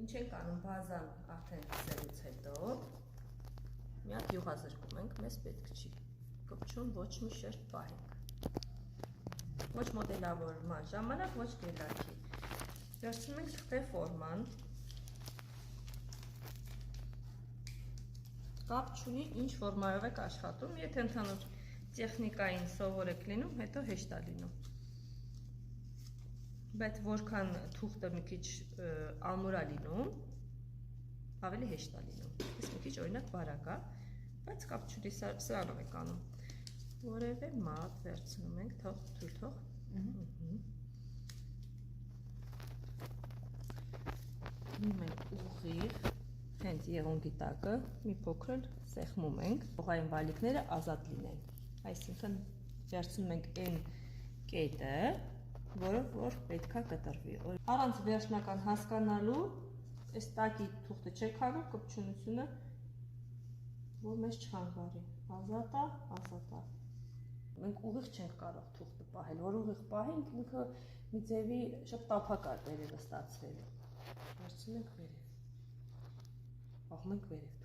Ինչ ենք անում բազան արդեն կսելուց հետո մի հատ յուղազրկում ենք, մեզ պետք չի կպչուն ոչ մի շերտ պահենք, ոչ մոդելավորման ժամանակ, ոչ գելաքի, վերցնում ենք թղթե ֆորման, կապ չունի ինչ ֆորմայով եք աշխատում, եթե ընդհանուր տեխնիկային սովոր եք լինում, հետո հեշտ է լինում, բայց որքան թուղթը մի քիչ ամուր է լինում, ավելի հեշտ է լինում, ես մի քիչ օրինակ բարակ է, բայց կապ չունի, սրանով ենք անում, որևէ մատ վերցնում ենք, թույլ թող, դնում ենք ուղիղ, հենց եղունգի տակը, մի փոքր սեղմում ենք, ուղղային բալիկները ազատ լինեն, այսինքն վերցնում ենք այն կետը, որով որ պետքա կտրվի, առանց վերջնական հասկանալու, այս տակի թուղթը չեք անում, կպչունությունը, որ մեզ չխանգարի, ազատ է, մենք ուղիղ չենք կարող թուղթը պահել, որ ուղիղ պահենք, ինքը մի ձևի շատ տափակ է վերևը ստացվելու, վերցնում ենք վերև, պահում ենք վերև